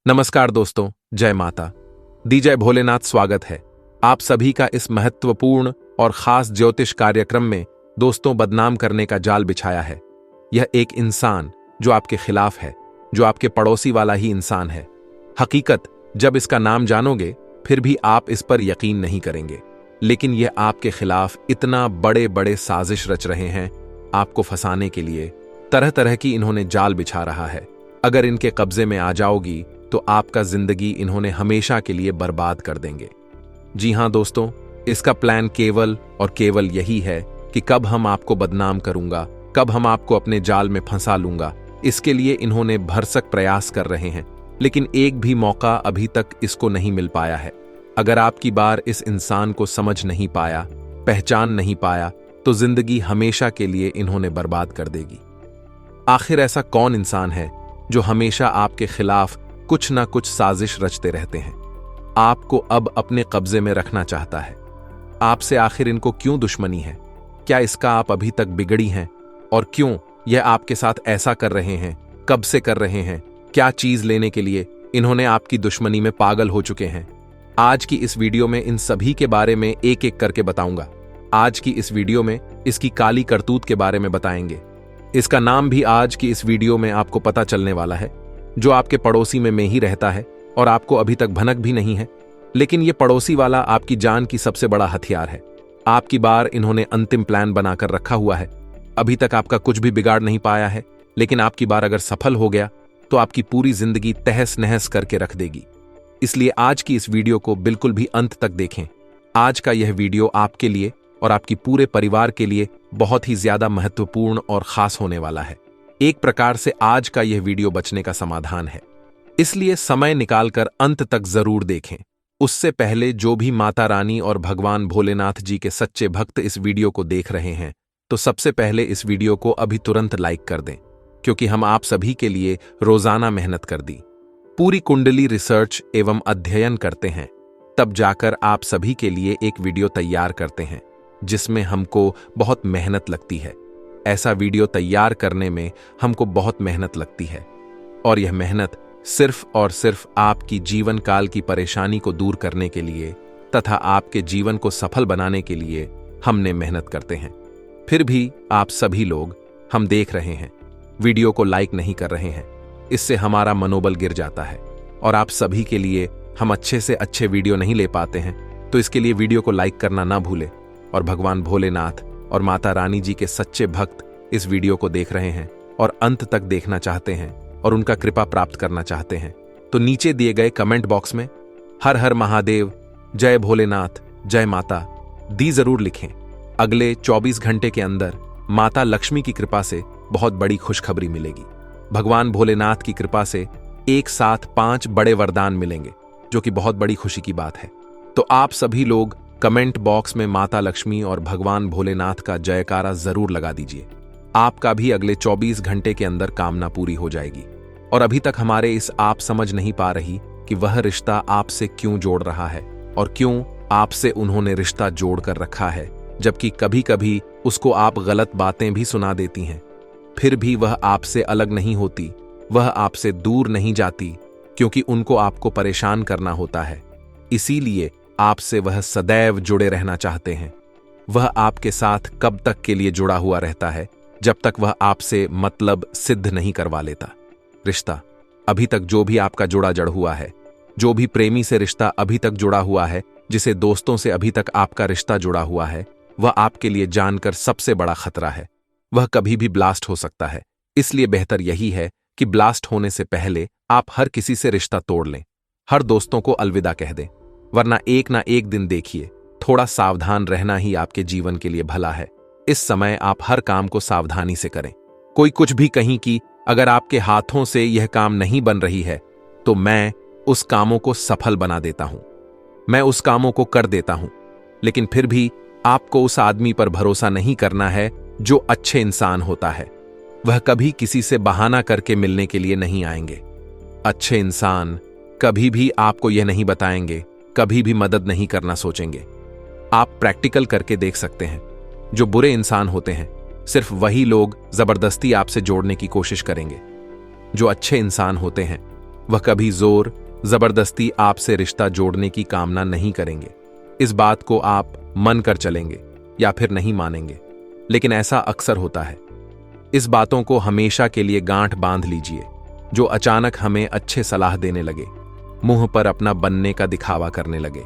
नमस्कार दोस्तों, जय माता दी, जय भोलेनाथ। स्वागत है आप सभी का इस महत्वपूर्ण और खास ज्योतिष कार्यक्रम में। दोस्तों, बदनाम करने का जाल बिछाया है यह एक इंसान जो आपके खिलाफ है, जो आपके पड़ोसी वाला ही इंसान है। हकीकत जब इसका नाम जानोगे फिर भी आप इस पर यकीन नहीं करेंगे, लेकिन यह आपके खिलाफ इतना बड़े बड़े साजिश रच रहे हैं। आपको फंसाने के लिए तरह तरह की इन्होंने जाल बिछा रहा है। अगर इनके कब्जे में आ जाओगी तो आपका जिंदगी इन्होंने हमेशा के लिए बर्बाद कर देंगे। जी हां दोस्तों, इसका प्लान केवल और केवल यही है कि कब हम आपको बदनाम करूंगा, कब हम आपको अपने जाल में फंसा लूंगा। इसके लिए इन्होंने भरसक प्रयास कर रहे हैं, लेकिन एक भी मौका अभी तक इसको नहीं मिल पाया है। अगर आपकी बार इस इंसान को समझ नहीं पाया, पहचान नहीं पाया, तो जिंदगी हमेशा के लिए इन्होंने बर्बाद कर देगी। आखिर ऐसा कौन इंसान है जो हमेशा आपके खिलाफ कुछ ना कुछ साजिश रचते रहते हैं, आपको अब अपने कब्जे में रखना चाहता है? आपसे आखिर इनको क्यों दुश्मनी है? क्या इसका आप अभी तक बिगड़ी हैं? और क्यों यह आपके साथ ऐसा कर रहे हैं? कब से कर रहे हैं? क्या चीज लेने के लिए इन्होंने आपकी दुश्मनी में पागल हो चुके हैं? आज की इस वीडियो में इन सभी के बारे में एक एक करके बताऊंगा। आज की इस वीडियो में इसकी काली करतूत के बारे में बताएंगे। इसका नाम भी आज की इस वीडियो में आपको पता चलने वाला है, जो आपके पड़ोसी में ही रहता है और आपको अभी तक भनक भी नहीं है। लेकिन ये पड़ोसी वाला आपकी जान की सबसे बड़ा हथियार है। आपकी बार इन्होंने अंतिम प्लान बनाकर रखा हुआ है। अभी तक आपका कुछ भी बिगाड़ नहीं पाया है, लेकिन आपकी बार अगर सफल हो गया तो आपकी पूरी जिंदगी तहस नहस करके रख देगी। इसलिए आज की इस वीडियो को बिल्कुल भी अंत तक देखें। आज का यह वीडियो आपके लिए और आपकी पूरे परिवार के लिए बहुत ही ज्यादा महत्वपूर्ण और खास होने वाला है। एक प्रकार से आज का यह वीडियो बचने का समाधान है, इसलिए समय निकालकर अंत तक जरूर देखें। उससे पहले जो भी माता रानी और भगवान भोलेनाथ जी के सच्चे भक्त इस वीडियो को देख रहे हैं, तो सबसे पहले इस वीडियो को अभी तुरंत लाइक कर दें, क्योंकि हम आप सभी के लिए रोजाना मेहनत कर दी, पूरी कुंडली रिसर्च एवं अध्ययन करते हैं, तब जाकर आप सभी के लिए एक वीडियो तैयार करते हैं, जिसमें हमको बहुत मेहनत लगती है। ऐसा वीडियो तैयार करने में हमको बहुत मेहनत लगती है, और यह मेहनत सिर्फ और सिर्फ आपकी जीवन काल की परेशानी को दूर करने के लिए तथा आपके जीवन को सफल बनाने के लिए हमने मेहनत करते हैं। फिर भी आप सभी लोग हम देख रहे हैं, वीडियो को लाइक नहीं कर रहे हैं। इससे हमारा मनोबल गिर जाता है, और आप सभी के लिए हम अच्छे से अच्छे वीडियो नहीं ले पाते हैं। तो इसके लिए वीडियो को लाइक करना ना भूलें। और भगवान भोलेनाथ और माता रानी जी के सच्चे भक्त इस वीडियो को देख रहे हैं और अंत तक देखना चाहते हैं और उनका कृपा प्राप्त करना चाहते हैं, तो नीचे दिए गए कमेंट बॉक्स में हर हर महादेव, जय भोलेनाथ, जय माता दी जरूर लिखें। अगले 24 घंटे के अंदर माता लक्ष्मी की कृपा से बहुत बड़ी खुशखबरी मिलेगी। भगवान भोलेनाथ की कृपा से एक साथ 5 बड़े वरदान मिलेंगे, जो कि बहुत बड़ी खुशी की बात है। तो आप सभी लोग कमेंट बॉक्स में माता लक्ष्मी और भगवान भोलेनाथ का जयकारा जरूर लगा दीजिए। आपका भी अगले 24 घंटे के अंदर कामना पूरी हो जाएगी। और अभी तक हमारे इस आप समझ नहीं पा रही कि वह रिश्ता आपसे क्यों जोड़ रहा है और क्यों आपसे उन्होंने रिश्ता जोड़ कर रखा है, जबकि कभी कभी उसको आप गलत बातें भी सुना देती हैं। फिर भी वह आपसे अलग नहीं होती, वह आपसे दूर नहीं जाती, क्योंकि उनको आपको परेशान करना होता है। इसीलिए आपसे वह सदैव जुड़े रहना चाहते हैं। वह आपके साथ कब तक के लिए जुड़ा हुआ रहता है, जब तक वह आपसे मतलब सिद्ध नहीं करवा लेता। रिश्ता अभी तक जो भी आपका जुड़ा जड़ हुआ है, जो भी प्रेमी से रिश्ता अभी तक जुड़ा हुआ है, जिसे दोस्तों से अभी तक आपका रिश्ता जुड़ा हुआ है, वह आपके लिए जानकर सबसे बड़ा खतरा है। वह कभी भी ब्लास्ट हो सकता है। इसलिए बेहतर यही है कि ब्लास्ट होने से पहले आप हर किसी से रिश्ता तोड़ लें, हर दोस्तों को अलविदा कह दें, वरना एक ना एक दिन देखिए, थोड़ा सावधान रहना ही आपके जीवन के लिए भला है। इस समय आप हर काम को सावधानी से करें। कोई कुछ भी कहीं कि अगर आपके हाथों से यह काम नहीं बन रही है, तो मैं उस कामों को सफल बना देता हूं, मैं उस कामों को कर देता हूं। लेकिन फिर भी आपको उस आदमी पर भरोसा नहीं करना है जो अच्छे इंसान होता है। वह कभी किसी से बहाना करके मिलने के लिए नहीं आएंगे। अच्छे इंसान कभी भी आपको यह नहीं बताएंगे, कभी भी मदद नहीं करना सोचेंगे। आप प्रैक्टिकल करके देख सकते हैं, जो बुरे इंसान होते हैं सिर्फ वही लोग जबरदस्ती आपसे जोड़ने की कोशिश करेंगे। जो अच्छे इंसान होते हैं वह कभी जोर जबरदस्ती आपसे रिश्ता जोड़ने की कामना नहीं करेंगे। इस बात को आप मन कर चलेंगे या फिर नहीं मानेंगे, लेकिन ऐसा अक्सर होता है। इस बातों को हमेशा के लिए गांठ बांध लीजिए। जो अचानक हमें अच्छे सलाह देने लगे, मुंह पर अपना बनने का दिखावा करने लगे,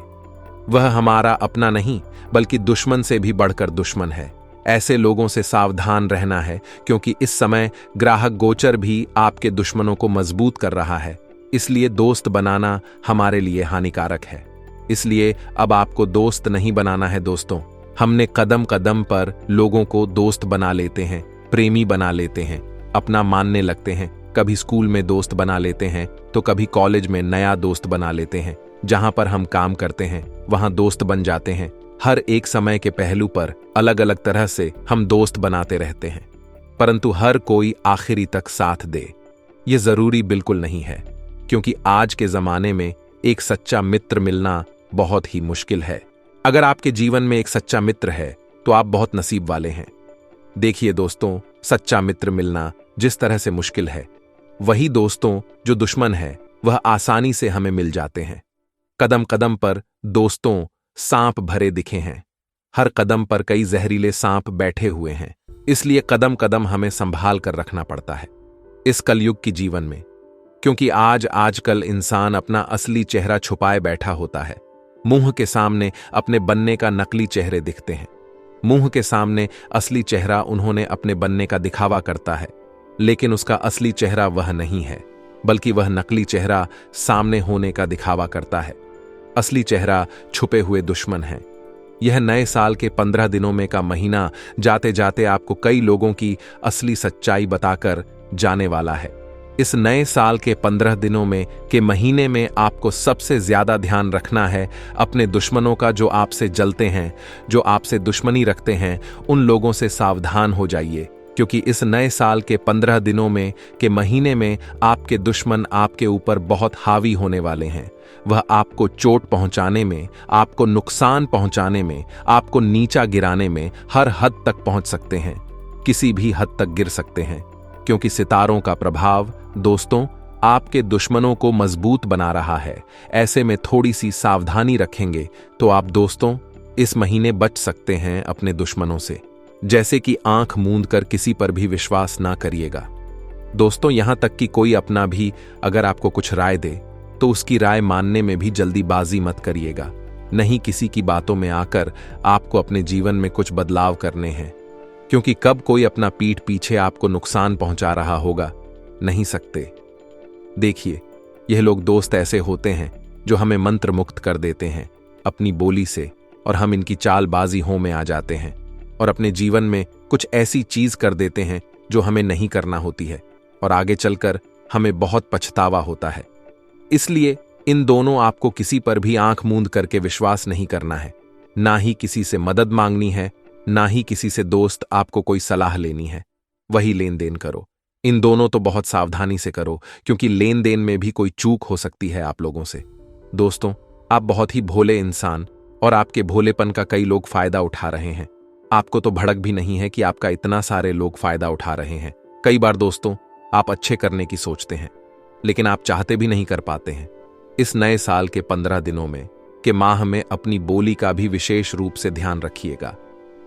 वह हमारा अपना नहीं बल्कि दुश्मन से भी बढ़कर दुश्मन है। ऐसे लोगों से सावधान रहना है, क्योंकि इस समय ग्राहक गोचर भी आपके दुश्मनों को मजबूत कर रहा है। इसलिए दोस्त बनाना हमारे लिए हानिकारक है। इसलिए अब आपको दोस्त नहीं बनाना है दोस्तों। हमने कदम कदम पर लोगों को दोस्त बना लेते हैं, प्रेमी बना लेते हैं, अपना मानने लगते हैं। कभी स्कूल में दोस्त बना लेते हैं तो कभी कॉलेज में नया दोस्त बना लेते हैं। जहां पर हम काम करते हैं वहां दोस्त बन जाते हैं। हर एक समय के पहलू पर अलग अलग तरह से हम दोस्त बनाते रहते हैं, परंतु हर कोई आखिरी तक साथ दे, ये जरूरी बिल्कुल नहीं है। क्योंकि आज के जमाने में एक सच्चा मित्र मिलना बहुत ही मुश्किल है। अगर आपके जीवन में एक सच्चा मित्र है तो आप बहुत नसीब वाले हैं। देखिए दोस्तों, सच्चा मित्र मिलना जिस तरह से मुश्किल है, वही दोस्तों जो दुश्मन है वह आसानी से हमें मिल जाते हैं। कदम कदम पर दोस्तों सांप भरे दिखे हैं। हर कदम पर कई जहरीले सांप बैठे हुए हैं। इसलिए कदम कदम हमें संभाल कर रखना पड़ता है इस कलयुग की जीवन में। क्योंकि आजकल इंसान अपना असली चेहरा छुपाए बैठा होता है। मुंह के सामने अपने बनने का नकली चेहरे दिखते हैं। मुंह के सामने असली चेहरा उन्होंने अपने बनने का दिखावा करता है, लेकिन उसका असली चेहरा वह नहीं है, बल्कि वह नकली चेहरा सामने होने का दिखावा करता है। असली चेहरा छुपे हुए दुश्मन है। यह नए साल के 15 दिनों में का महीना जाते जाते आपको कई लोगों की असली सच्चाई बताकर जाने वाला है। इस नए साल के 15 दिनों में के महीने में आपको सबसे ज्यादा ध्यान रखना है अपने दुश्मनों का। जो आपसे जलते हैं, जो आपसे दुश्मनी रखते हैं, उन लोगों से सावधान हो जाइए। क्योंकि इस नए साल के 15 दिनों में के महीने में आपके दुश्मन आपके ऊपर बहुत हावी होने वाले हैं। वह आपको चोट पहुंचाने में, आपको नुकसान पहुंचाने में, आपको नीचा गिराने में हर हद तक पहुंच सकते हैं। किसी भी हद तक गिर सकते हैं। क्योंकि सितारों का प्रभाव दोस्तों आपके दुश्मनों को मजबूत बना रहा है। ऐसे में थोड़ी सी सावधानी रखेंगे तो आप दोस्तों इस महीने बच सकते हैं अपने दुश्मनों से। जैसे कि आंख मूंद कर किसी पर भी विश्वास ना करिएगा दोस्तों। यहां तक कि कोई अपना भी अगर आपको कुछ राय दे तो उसकी राय मानने में भी जल्दीबाजी मत करिएगा। नहीं किसी की बातों में आकर आपको अपने जीवन में कुछ बदलाव करने हैं। क्योंकि कब कोई अपना पीठ पीछे आपको नुकसान पहुंचा रहा होगा, नहीं सकते। देखिए, यह लोग दोस्त ऐसे होते हैं जो हमें मंत्र मुक्त कर देते हैं अपनी बोली से, और हम इनकी चालबाजी हो में आ जाते हैं और अपने जीवन में कुछ ऐसी चीज कर देते हैं जो हमें नहीं करना होती है, और आगे चलकर हमें बहुत पछतावा होता है। इसलिए इन दोनों आपको किसी पर भी आंख मूंद करके विश्वास नहीं करना है। ना ही किसी से मदद मांगनी है, ना ही किसी से दोस्त आपको कोई सलाह लेनी है। वही लेन देन करो। इन दोनों तो बहुत सावधानी से करो, क्योंकि लेन देन में भी कोई चूक हो सकती है आप लोगों से। दोस्तों, आप बहुत ही भोले इंसान, और आपके भोलेपन का कई लोग फायदा उठा रहे हैं। आपको तो भड़क भी नहीं है कि आपका इतना सारे लोग फायदा उठा रहे हैं। कई बार दोस्तों आप अच्छे करने की सोचते हैं, लेकिन आप चाहते भी नहीं कर पाते हैं। इस नए साल के 15 दिनों में के माह में अपनी बोली का भी विशेष रूप से ध्यान रखिएगा।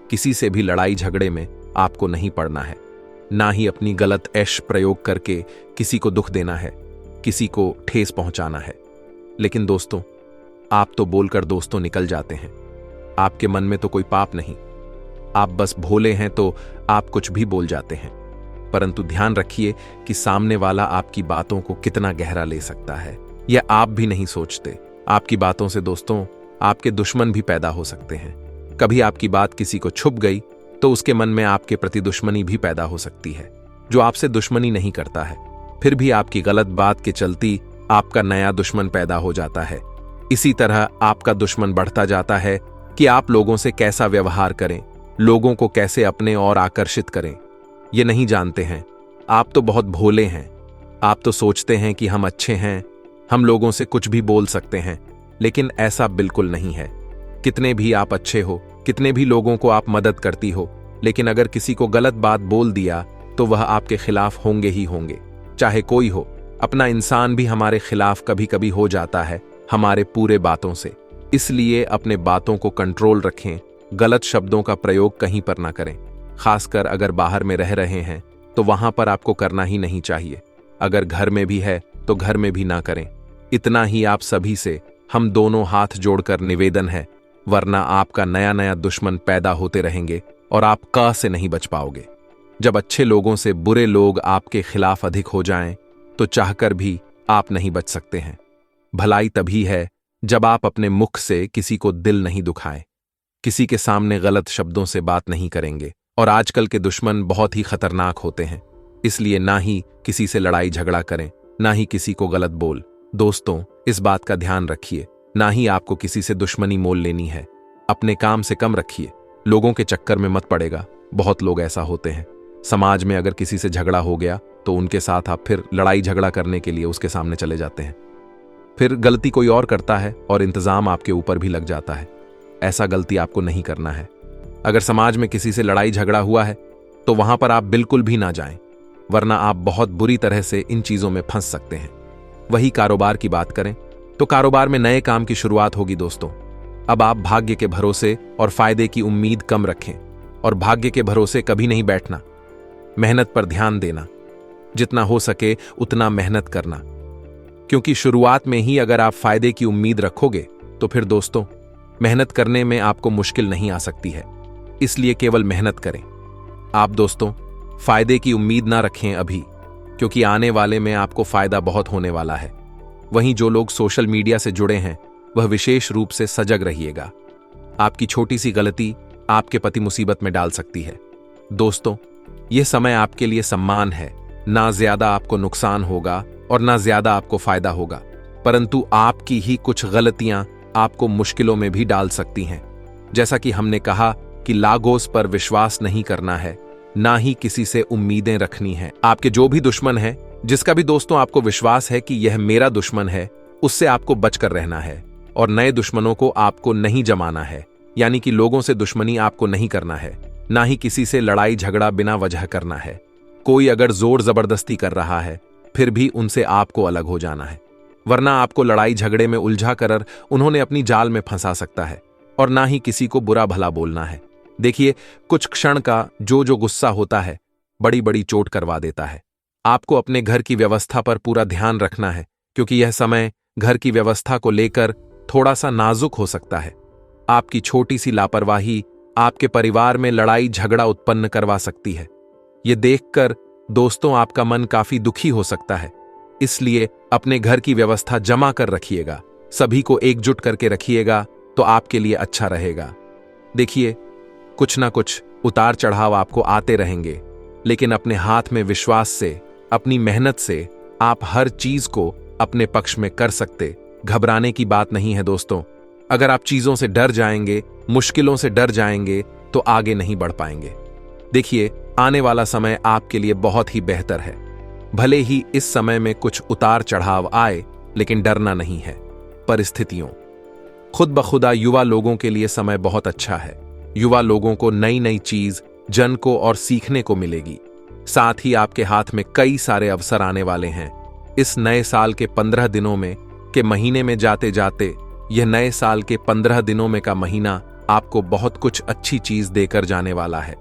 किसी से भी लड़ाई झगड़े में आपको नहीं पड़ना है। ना ही अपनी गलत ऐश प्रयोग करके किसी को दुख देना है, किसी को ठेस पहुंचाना है। लेकिन दोस्तों, आप तो बोलकर दोस्तों निकल जाते हैं। आपके मन में तो कोई पाप नहीं, आप बस भोले हैं तो आप कुछ भी बोल जाते हैं। परंतु ध्यान रखिए कि सामने वाला आपकी बातों को कितना गहरा ले सकता है, यह आप भी नहीं सोचते। आपकी बातों से दोस्तों आपके दुश्मन भी पैदा हो सकते हैं। कभी आपकी बात किसी को छुप गई तो उसके मन में आपके प्रति दुश्मनी भी पैदा हो सकती है, जो आपसे दुश्मनी नहीं करता है, फिर भी आपकी गलत बात के चलती आपका नया दुश्मन पैदा हो जाता है। इसी तरह आपका दुश्मन बढ़ता जाता है कि आप लोगों से कैसा व्यवहार करें, लोगों को कैसे अपने और आकर्षित करें, ये नहीं जानते हैं। आप तो बहुत भोले हैं। आप तो सोचते हैं कि हम अच्छे हैं, हम लोगों से कुछ भी बोल सकते हैं, लेकिन ऐसा बिल्कुल नहीं है। कितने भी आप अच्छे हो, कितने भी लोगों को आप मदद करती हो, लेकिन अगर किसी को गलत बात बोल दिया तो वह आपके खिलाफ होंगे ही होंगे, चाहे कोई हो। अपना इंसान भी हमारे खिलाफ कभी कभी हो जाता है हमारे पूरे बातों से। इसलिए अपने बातों को कंट्रोल रखें, गलत शब्दों का प्रयोग कहीं पर ना करें। खासकर अगर बाहर में रह रहे हैं तो वहां पर आपको करना ही नहीं चाहिए। अगर घर में भी है तो घर में भी ना करें। इतना ही आप सभी से हम दोनों हाथ जोड़कर निवेदन है, वरना आपका नया नया दुश्मन पैदा होते रहेंगे और आप क से नहीं बच पाओगे। जब अच्छे लोगों से बुरे लोग आपके खिलाफ अधिक हो जाएं, तो चाहकर भी आप नहीं बच सकते हैं। भलाई तभी है जब आप अपने मुख से किसी को दिल नहीं दुखाएं, किसी के सामने गलत शब्दों से बात नहीं करेंगे। और आजकल के दुश्मन बहुत ही खतरनाक होते हैं, इसलिए ना ही किसी से लड़ाई झगड़ा करें, ना ही किसी को गलत बोल। दोस्तों, इस बात का ध्यान रखिए, ना ही आपको किसी से दुश्मनी मोल लेनी है। अपने काम से कम रखिए, लोगों के चक्कर में मत पड़ेगा। बहुत लोग ऐसा होते हैं, समाज में अगर किसी से झगड़ा हो गया तो उनके साथ आप फिर लड़ाई झगड़ा करने के लिए उसके सामने चले जाते हैं। फिर गलती कोई और करता है और इंतजाम आपके ऊपर भी लग जाता है। ऐसा गलती आपको नहीं करना है। अगर समाज में किसी से लड़ाई झगड़ा हुआ है तो वहां पर आप बिल्कुल भी ना जाएं, वरना आप बहुत बुरी तरह से इन चीजों में फंस सकते हैं। वही कारोबार की बात करें तो कारोबार में नए काम की शुरुआत होगी दोस्तों। अब आप भाग्य के भरोसे और फायदे की उम्मीद कम रखें, और भाग्य के भरोसे कभी नहीं बैठना। मेहनत पर ध्यान देना, जितना हो सके उतना मेहनत करना, क्योंकि शुरुआत में ही अगर आप फायदे की उम्मीद रखोगे तो फिर दोस्तों मेहनत करने में आपको मुश्किल नहीं आ सकती है। इसलिए केवल मेहनत करें। आप दोस्तों फायदे की उम्मीद ना रखें अभी, क्योंकि आने वाले में आपको फायदा बहुत होने वाला है। वहीं जो लोग सोशल मीडिया से जुड़े हैं वह विशेष रूप से सजग रहिएगा। आपकी छोटी सी गलती आपके पति मुसीबत में डाल सकती है। दोस्तों, यह समय आपके लिए सम्मान है। ना ज्यादा आपको नुकसान होगा और ना ज्यादा आपको फायदा होगा, परंतु आपकी ही कुछ गलतियां आपको मुश्किलों में भी डाल सकती हैं। जैसा कि हमने कहा कि लागोस पर विश्वास नहीं करना है, ना ही किसी से उम्मीदें रखनी है। आपके जो भी दुश्मन है, जिसका भी दोस्तों आपको विश्वास है कि यह मेरा दुश्मन है, उससे आपको बचकर रहना है और नए दुश्मनों को आपको नहीं जमाना है। यानी कि लोगों से दुश्मनी आपको नहीं करना है, ना ही किसी से लड़ाई झगड़ा बिना वजह करना है। कोई अगर जोर जबरदस्ती कर रहा है फिर भी उनसे आपको अलग हो जाना है, वरना आपको लड़ाई झगड़े में उलझा कर उन्होंने अपनी जाल में फंसा सकता है। और ना ही किसी को बुरा भला बोलना है। देखिए, कुछ क्षण का जो गुस्सा होता है बड़ी बड़ी चोट करवा देता है। आपको अपने घर की व्यवस्था पर पूरा ध्यान रखना है, क्योंकि यह समय घर की व्यवस्था को लेकर थोड़ा सा नाजुक हो सकता है। आपकी छोटी सी लापरवाही आपके परिवार में लड़ाई झगड़ा उत्पन्न करवा सकती है। ये देखकर दोस्तों आपका मन काफी दुखी हो सकता है। इसलिए अपने घर की व्यवस्था जमा कर रखिएगा, सभी को एकजुट करके रखिएगा, तो आपके लिए अच्छा रहेगा। देखिए, कुछ ना कुछ उतार चढ़ाव आपको आते रहेंगे, लेकिन अपने हाथ में विश्वास से, अपनी मेहनत से आप हर चीज को अपने पक्ष में कर सकते। घबराने की बात नहीं है दोस्तों। अगर आप चीजों से डर जाएंगे, मुश्किलों से डर जाएंगे, तो आगे नहीं बढ़ पाएंगे। देखिए, आने वाला समय आपके लिए बहुत ही बेहतर है। भले ही इस समय में कुछ उतार चढ़ाव आए, लेकिन डरना नहीं है। परिस्थितियों खुद ब खुदा युवा लोगों के लिए समय बहुत अच्छा है। युवा लोगों को नई नई चीज जन को और सीखने को मिलेगी। साथ ही आपके हाथ में कई सारे अवसर आने वाले हैं। इस नए साल के 15 दिनों में के महीने में जाते जाते यह नए साल के 15 दिनों में का महीना आपको बहुत कुछ अच्छी चीज देकर जाने वाला है।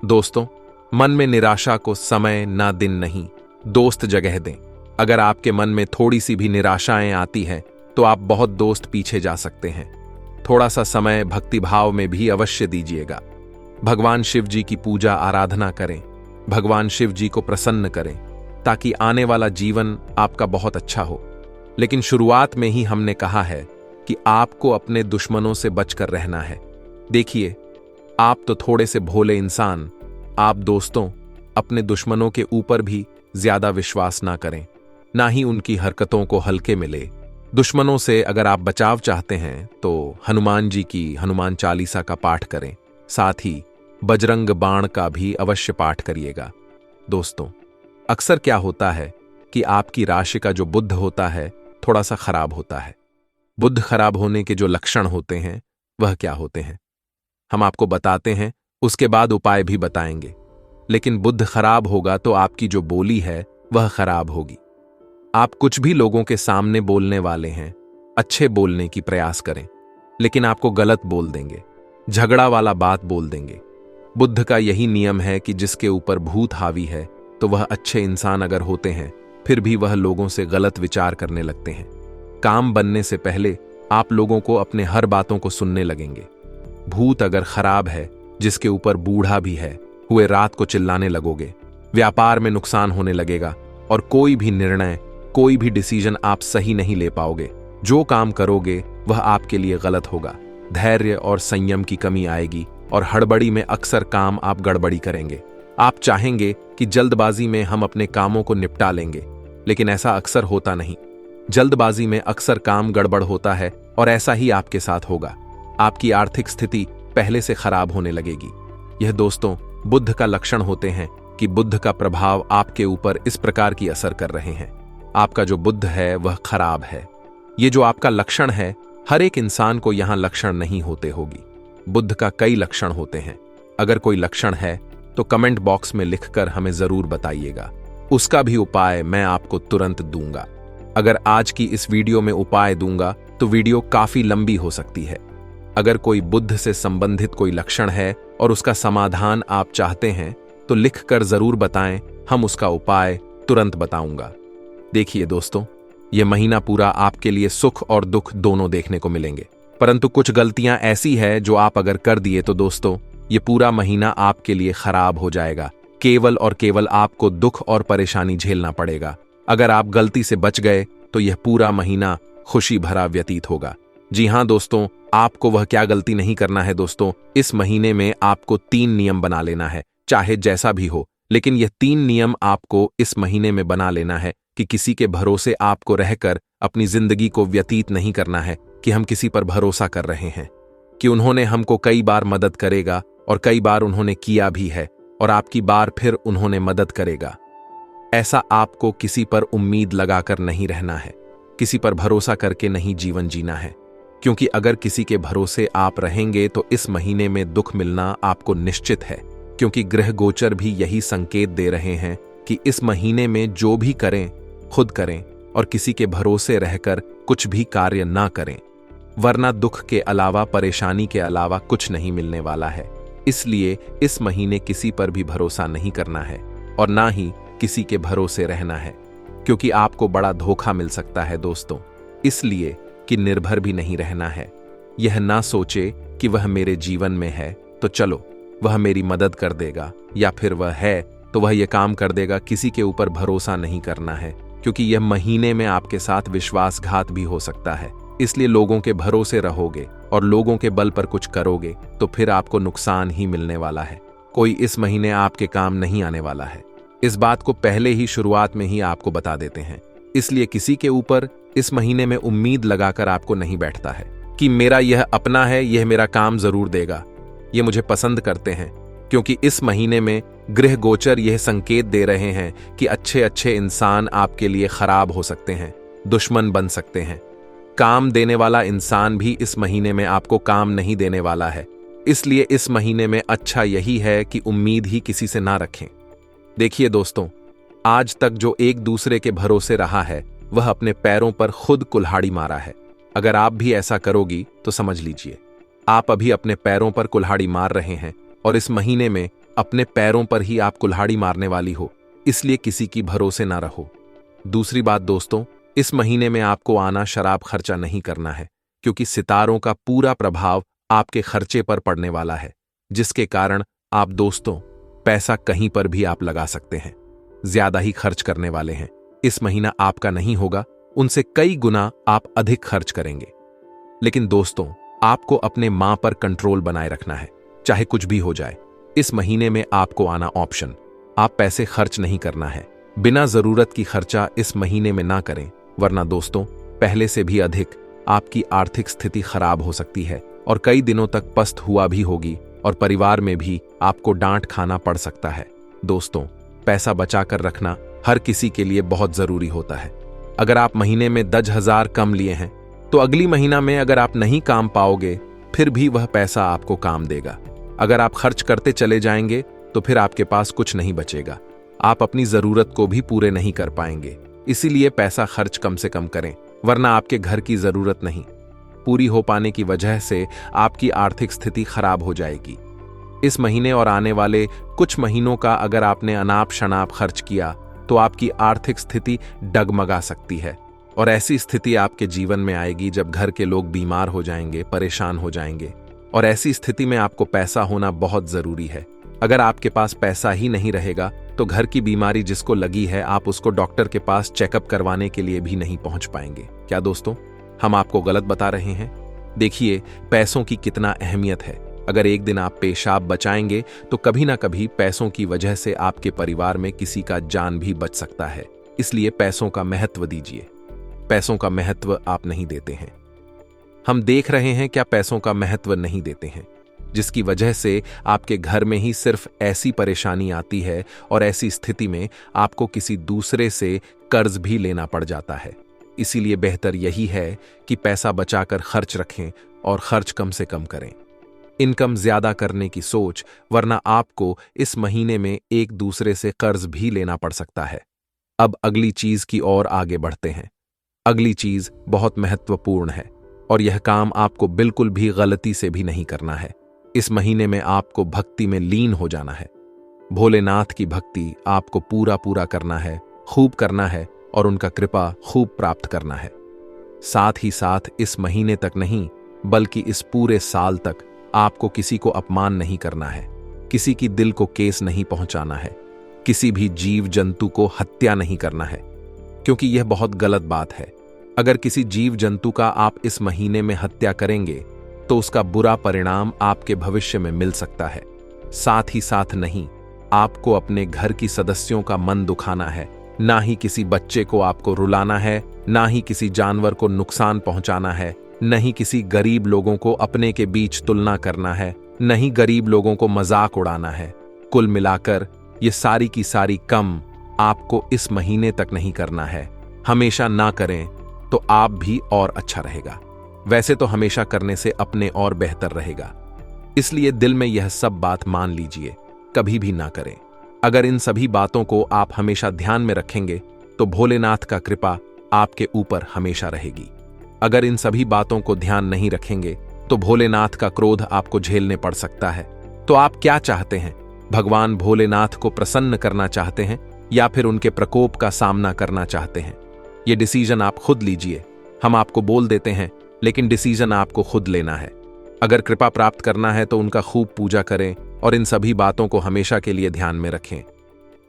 दोस्तों, मन में निराशा को समय ना दिन नहीं, दोस्त जगह दें। अगर आपके मन में थोड़ी सी भी निराशाएं आती हैं तो आप बहुत दोस्त पीछे जा सकते हैं। थोड़ा सा समय भक्ति भाव में भी अवश्य दीजिएगा। भगवान शिव जी की पूजा आराधना करें, भगवान शिव जी को प्रसन्न करें, ताकि आने वाला जीवन आपका बहुत अच्छा हो। लेकिन शुरुआत में ही हमने कहा है कि आपको अपने दुश्मनों से बचकर रहना है। देखिए, आप तो थोड़े से भोले इंसान, आप दोस्तों अपने दुश्मनों के ऊपर भी ज्यादा विश्वास ना करें, ना ही उनकी हरकतों को हल्के में ले। दुश्मनों से अगर आप बचाव चाहते हैं तो हनुमान जी की हनुमान चालीसा का पाठ करें, साथ ही बजरंग बाण का भी अवश्य पाठ करिएगा। दोस्तों, अक्सर क्या होता है कि आपकी राशि का जो बुध होता है थोड़ा सा खराब होता है। बुध खराब होने के जो लक्षण होते हैं वह क्या होते हैं हम आपको बताते हैं, उसके बाद उपाय भी बताएंगे। लेकिन बुध खराब होगा तो आपकी जो बोली है वह खराब होगी। आप कुछ भी लोगों के सामने बोलने वाले हैं, अच्छे बोलने की प्रयास करें, लेकिन आपको गलत बोल देंगे, झगड़ा वाला बात बोल देंगे। बुद्ध का यही नियम है कि जिसके ऊपर भूत हावी है तो वह अच्छे इंसान अगर होते हैं फिर भी वह लोगों से गलत विचार करने लगते हैं। काम बनने से पहले आप लोगों को अपने हर बातों को सुनने लगेंगे। भूत अगर खराब है, जिसके ऊपर बूढ़ा भी है, हुए रात को चिल्लाने लगोगे, व्यापार में नुकसान होने लगेगा और कोई भी निर्णय, कोई भी डिसीजन आप सही नहीं ले पाओगे। जो काम करोगे वह आपके लिए गलत होगा। धैर्य और संयम की कमी आएगी और हड़बड़ी में अक्सर काम आप गड़बड़ी करेंगे। आप चाहेंगे कि जल्दबाजी में हम अपने कामों को निपटा लेंगे, लेकिन ऐसा अक्सर होता नहीं। जल्दबाजी में अक्सर काम गड़बड़ होता है और ऐसा ही आपके साथ होगा। आपकी आर्थिक स्थिति पहले से खराब होने लगेगी। यह दोस्तों बुद्ध का लक्षण होते हैं कि बुद्ध का प्रभाव आपके ऊपर इस प्रकार की असर कर रहे हैं। आपका जो बुद्ध है वह खराब है। ये जो आपका लक्षण है, हर एक इंसान को यहां लक्षण नहीं होते होगी। बुद्ध का कई लक्षण होते हैं। अगर कोई लक्षण है तो कमेंट बॉक्स में लिखकर हमें जरूर बताइएगा। उसका भी उपाय मैं आपको तुरंत दूंगा। अगर आज की इस वीडियो में उपाय दूंगा तो वीडियो काफी लंबी हो सकती है। अगर कोई बुद्ध से संबंधित कोई लक्षण है और उसका समाधान आप चाहते हैं तो लिखकर जरूर बताएं, हम उसका उपाय तुरंत बताऊंगा। देखिए दोस्तों, यह महीना पूरा आपके लिए सुख और दुख दोनों देखने को मिलेंगे, परंतु कुछ गलतियां ऐसी है जो आप अगर कर दिए तो दोस्तों ये पूरा महीना आपके लिए खराब हो जाएगा। केवल और केवल आपको दुख और परेशानी झेलना पड़ेगा। अगर आप गलती से बच गए तो यह पूरा महीना खुशी भरा व्यतीत होगा। जी हां दोस्तों, आपको वह क्या गलती नहीं करना है दोस्तों। इस महीने में आपको 3 नियम बना लेना है, चाहे जैसा भी हो, लेकिन यह 3 नियम आपको इस महीने में बना लेना है कि किसी के भरोसे आपको रहकर अपनी जिंदगी को व्यतीत नहीं करना है कि हम किसी पर भरोसा कर रहे हैं कि उन्होंने हमको कई बार मदद करेगा और कई बार उन्होंने किया भी है और आपकी बार फिर उन्होंने मदद करेगा। ऐसा आपको किसी पर उम्मीद लगाकर नहीं रहना है, किसी पर भरोसा करके नहीं जीवन जीना है, क्योंकि अगर किसी के भरोसे आप रहेंगे तो इस महीने में दुख मिलना आपको निश्चित है। क्योंकि ग्रह गोचर भी यही संकेत दे रहे हैं कि इस महीने में जो भी करें खुद करें और किसी के भरोसे रहकर कुछ भी कार्य ना करें, वरना दुख के अलावा, परेशानी के अलावा कुछ नहीं मिलने वाला है। इसलिए इस महीने किसी पर भी भरोसा नहीं करना है और ना ही किसी के भरोसे रहना है, क्योंकि आपको बड़ा धोखा मिल सकता है दोस्तों। इसलिए कि निर्भर भी नहीं रहना है। यह ना सोचे कि वह मेरे जीवन में है तो चलो वह मेरी मदद कर देगा, या फिर वह है तो वह यह काम कर देगा। किसी के ऊपर भरोसा नहीं करना है, क्योंकि यह महीने में आपके साथ विश्वासघात भी हो सकता है। इसलिए लोगों के भरोसे रहोगे और लोगों के बल पर कुछ करोगे तो फिर आपको नुकसान ही मिलने वाला है। कोई इस महीने आपके काम नहीं आने वाला है। इस बात को पहले ही शुरुआत में ही आपको बता देते हैं। इसलिए किसी के ऊपर इस महीने में उम्मीद लगाकर आपको नहीं बैठता है कि मेरा यह अपना है, यह मेरा काम जरूर देगा, ये मुझे पसंद करते हैं। क्योंकि इस महीने में ग्रह गोचर यह संकेत दे रहे हैं कि अच्छे अच्छे इंसान आपके लिए खराब हो सकते हैं, दुश्मन बन सकते हैं। काम देने वाला इंसान भी इस महीने में आपको काम नहीं देने वाला है। इसलिए इस महीने में अच्छा यही है कि उम्मीद ही किसी से ना रखें। देखिए दोस्तों, आज तक जो एक दूसरे के भरोसे रहा है वह अपने पैरों पर खुद कुल्हाड़ी मारा है। अगर आप भी ऐसा करोगी तो समझ लीजिए आप अभी अपने पैरों पर कुल्हाड़ी मार रहे हैं और इस महीने में अपने पैरों पर ही आप कुल्हाड़ी मारने वाली हो। इसलिए किसी की भरोसे ना रहो। दूसरी बात दोस्तों, इस महीने में आपको आना शराब खर्चा नहीं करना है, क्योंकि सितारों का पूरा प्रभाव आपके खर्चे पर पड़ने वाला है, जिसके कारण आप दोस्तों पैसा कहीं पर भी आप लगा सकते हैं, ज्यादा ही खर्च करने वाले हैं। इस महीना आपका नहीं होगा, उनसे कई गुना आप अधिक खर्च करेंगे। लेकिन दोस्तों, आपको अपने मां पर कंट्रोल बनाए रखना है, चाहे कुछ भी हो जाए। इस महीने में आपको आना ऑप्शन, आप पैसे खर्च नहीं करना है। बिना जरूरत की खर्चा इस महीने में ना करें, वरना दोस्तों पहले से भी अधिक आपकी आर्थिक स्थिति खराब हो सकती है और कई दिनों तक पस्त हुआ भी होगी और परिवार में भी आपको डांट खाना पड़ सकता है। दोस्तों, पैसा बचाकर रखना हर किसी के लिए बहुत जरूरी होता है। अगर आप महीने में 10,000 कम लिए हैं तो अगली महीना में अगर आप नहीं काम पाओगे फिर भी वह पैसा आपको काम देगा। अगर आप खर्च करते चले जाएंगे तो फिर आपके पास कुछ नहीं बचेगा, आप अपनी जरूरत को भी पूरे नहीं कर पाएंगे। इसीलिए पैसा खर्च कम से कम करें, वरना आपके घर की जरूरत नहीं पूरी हो पाने की वजह से आपकी आर्थिक स्थिति खराब हो जाएगी। इस महीने और आने वाले कुछ महीनों का अगर आपने अनाप शनाप खर्च किया तो आपकी आर्थिक स्थिति डगमगा सकती है, और ऐसी स्थिति आपके जीवन में आएगी जब घर के लोग बीमार हो जाएंगे, परेशान हो जाएंगे। और ऐसी स्थिति में आपको पैसा होना बहुत जरूरी है। अगर आपके पास पैसा ही नहीं रहेगा तो घर की बीमारी जिसको लगी है, आप उसको डॉक्टर के पास चेकअप करवाने के लिए भी नहीं पहुंच पाएंगे। क्या दोस्तों, हम आपको गलत बता रहे हैं? देखिए, पैसों की कितना अहमियत है। अगर एक दिन आप पेशाब बचाएंगे तो कभी ना कभी पैसों की वजह से आपके परिवार में किसी का जान भी बच सकता है। इसलिए पैसों का महत्व दीजिए। पैसों का महत्व आप नहीं देते हैं। हम देख रहे हैं क्या पैसों का महत्व नहीं देते हैं, जिसकी वजह से आपके घर में ही सिर्फ ऐसी परेशानी आती है और ऐसी स्थिति में आपको किसी दूसरे से कर्ज भी लेना पड़ जाता है। इसीलिए बेहतर यही है कि पैसा बचाकर खर्च रखें और खर्च कम से कम करें। इनकम ज्यादा करने की सोच, वरना आपको इस महीने में एक दूसरे से कर्ज भी लेना पड़ सकता है। अब अगली चीज की ओर आगे बढ़ते हैं। अगली चीज बहुत महत्वपूर्ण है और यह काम आपको बिल्कुल भी गलती से भी नहीं करना है। इस महीने में आपको भक्ति में लीन हो जाना है। भोलेनाथ की भक्ति आपको पूरा करना है, खूब करना है और उनका कृपा खूब प्राप्त करना है। साथ ही साथ इस महीने तक नहीं बल्कि इस पूरे साल तक आपको किसी को अपमान नहीं करना है, किसी की दिल को केस नहीं पहुंचाना है, किसी भी जीव जंतु को हत्या नहीं करना है, क्योंकि यह बहुत गलत बात है। अगर किसी जीव जंतु का आप इस महीने में हत्या करेंगे तो उसका बुरा परिणाम आपके भविष्य में मिल सकता है। साथ ही साथ नहीं आपको अपने घर की सदस्यों का मन दुखाना है, ना ही किसी बच्चे को आपको रुलाना है, ना ही किसी जानवर को नुकसान पहुंचाना है, नहीं किसी गरीब लोगों को अपने के बीच तुलना करना है, नहीं गरीब लोगों को मजाक उड़ाना है। कुल मिलाकर ये सारी की सारी कम आपको इस महीने तक नहीं करना है। हमेशा ना करें तो आप भी और अच्छा रहेगा। वैसे तो हमेशा करने से अपने और बेहतर रहेगा। इसलिए दिल में यह सब बात मान लीजिए, कभी भी ना करें। अगर इन सभी बातों को आप हमेशा ध्यान में रखेंगे तो भोलेनाथ का कृपा आपके ऊपर हमेशा रहेगी। अगर इन सभी बातों को ध्यान नहीं रखेंगे तो भोलेनाथ का क्रोध आपको झेलने पड़ सकता है। तो आप क्या चाहते हैं? भगवान भोलेनाथ को प्रसन्न करना चाहते हैं या फिर उनके प्रकोप का सामना करना चाहते हैं? ये डिसीजन आप खुद लीजिए। हम आपको बोल देते हैं, लेकिन डिसीजन आपको खुद लेना है। अगर कृपा प्राप्त करना है तो उनका खूब पूजा करें और इन सभी बातों को हमेशा के लिए ध्यान में रखें।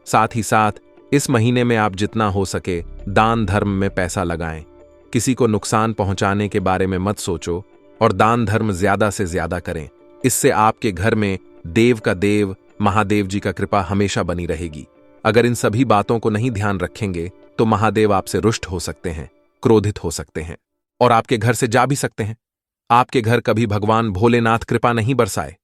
साथ ही साथ इस महीने में आप जितना हो सके दान धर्म में पैसा लगाएं। किसी को नुकसान पहुंचाने के बारे में मत सोचो और दान धर्म ज्यादा से ज्यादा करें। इससे आपके घर में देव का देव महादेव जी का कृपा हमेशा बनी रहेगी। अगर इन सभी बातों को नहीं ध्यान रखेंगे तो महादेव आपसे रुष्ट हो सकते हैं, क्रोधित हो सकते हैं और आपके घर से जा भी सकते हैं। आपके घर कभी भगवान भोलेनाथ कृपा नहीं बरसाए।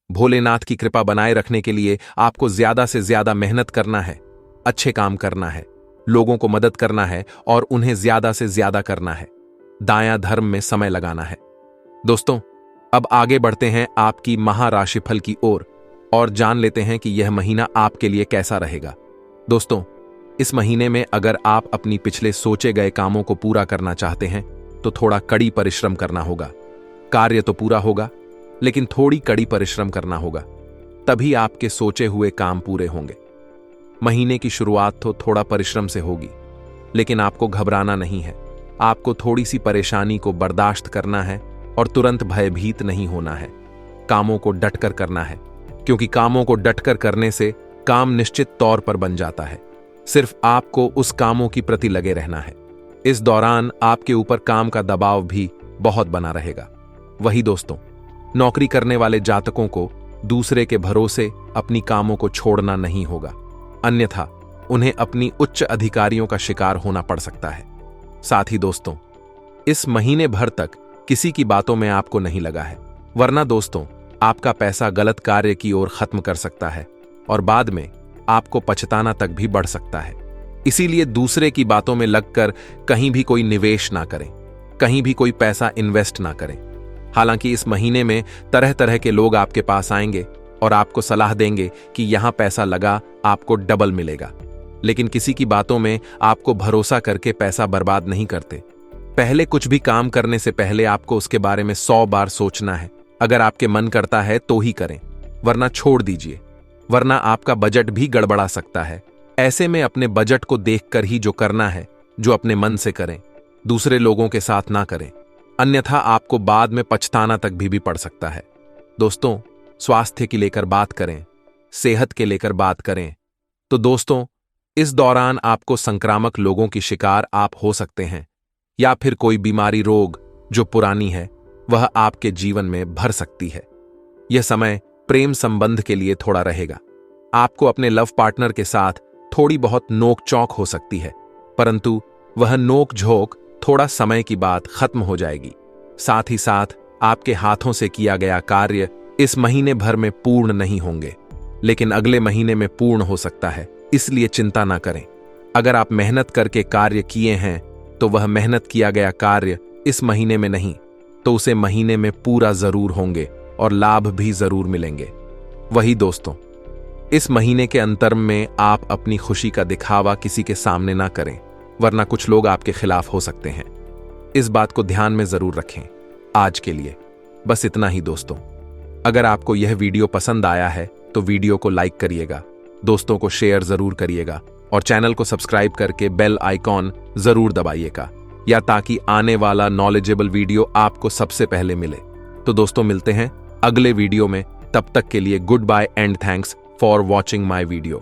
भोलेनाथ की कृपा बनाए रखने के लिए आपको ज्यादा से ज्यादा मेहनत करना है, अच्छे काम करना है, लोगों को मदद करना है और उन्हें ज्यादा से ज्यादा करना है। दाया धर्म में समय लगाना है। दोस्तों, अब आगे बढ़ते हैं आपकी महाराशिफल की ओर और जान लेते हैं कि यह महीना आपके लिए कैसा रहेगा। दोस्तों, इस महीने में अगर आप अपनी पिछले सोचे गए कामों को पूरा करना चाहते हैं तो थोड़ा कड़ी परिश्रम करना होगा। कार्य तो पूरा होगा, लेकिन थोड़ी कड़ी परिश्रम करना होगा, तभी आपके सोचे हुए काम पूरे होंगे। महीने की शुरुआत तो थोड़ा परिश्रम से होगी, लेकिन आपको घबराना नहीं है। आपको थोड़ी सी परेशानी को बर्दाश्त करना है और तुरंत भयभीत नहीं होना है। कामों को डटकर करना है, क्योंकि कामों को डटकर करने से काम निश्चित तौर पर बन जाता है। सिर्फ आपको उस कामों की प्रति लगे रहना है। इस दौरान आपके ऊपर काम का दबाव भी बहुत बना रहेगा। वही दोस्तों, नौकरी करने वाले जातकों को दूसरे के भरोसे अपनी कामों को छोड़ना नहीं होगा, अन्यथा उन्हें अपनी उच्च अधिकारियों का शिकार होना पड़ सकता है। साथ ही दोस्तों, इस महीने भर तक किसी की बातों में आपको नहीं लगा है, वरना दोस्तों आपका पैसा गलत कार्य की ओर खत्म कर सकता है और बाद में आपको पछताना तक भी बढ़ सकता है। इसीलिए दूसरे की बातों में लगकर कहीं भी कोई निवेश ना करें, कहीं भी कोई पैसा इन्वेस्ट ना करें। हालांकि इस महीने में तरह तरह के लोग आपके पास आएंगे और आपको सलाह देंगे कि यहां पैसा लगा आपको डबल मिलेगा, लेकिन किसी की बातों में आपको भरोसा करके पैसा बर्बाद नहीं करते। पहले कुछ भी काम करने से पहले आपको उसके बारे में 100 बार सोचना है। अगर आपके मन करता है तो ही करें, वरना छोड़ दीजिए, वरना आपका बजट भी गड़बड़ा सकता है। ऐसे में अपने बजट को देखकर ही जो करना है, जो अपने मन से करें, दूसरे लोगों के साथ ना करें, अन्यथा आपको बाद में पछताना तक भी पड़ सकता है। दोस्तों, स्वास्थ्य की लेकर बात करें, सेहत के लेकर बात करें, तो दोस्तों इस दौरान आपको संक्रामक लोगों की शिकार आप हो सकते हैं, या फिर कोई बीमारी रोग जो पुरानी है वह आपके जीवन में भर सकती है। यह समय प्रेम संबंध के लिए थोड़ा रहेगा। आपको अपने लव पार्टनर के साथ थोड़ी बहुत नोक चौक हो सकती है, परंतु वह नोक झोंक थोड़ा समय की बात खत्म हो जाएगी। साथ ही साथ आपके हाथों से किया गया कार्य इस महीने भर में पूर्ण नहीं होंगे, लेकिन अगले महीने में पूर्ण हो सकता है, इसलिए चिंता ना करें। अगर आप मेहनत करके कार्य किए हैं तो वह मेहनत किया गया कार्य इस महीने में नहीं तो उसे महीने में पूरा जरूर होंगे और लाभ भी जरूर मिलेंगे। वही दोस्तों, इस महीने के अंतर में आप अपनी खुशी का दिखावा किसी के सामने ना करें, वरना कुछ लोग आपके खिलाफ हो सकते हैं। इस बात को ध्यान में जरूर रखें। आज के लिए बस इतना ही दोस्तों। अगर आपको यह वीडियो पसंद आया है तो वीडियो को लाइक करिएगा, दोस्तों को शेयर जरूर करिएगा और चैनल को सब्सक्राइब करके बेल आइकॉन जरूर दबाइएगा, या ताकि आने वाला नॉलेजेबल वीडियो आपको सबसे पहले मिले। तो दोस्तों मिलते हैं अगले वीडियो में, तब तक के लिए goodbye and thanks for watching my video.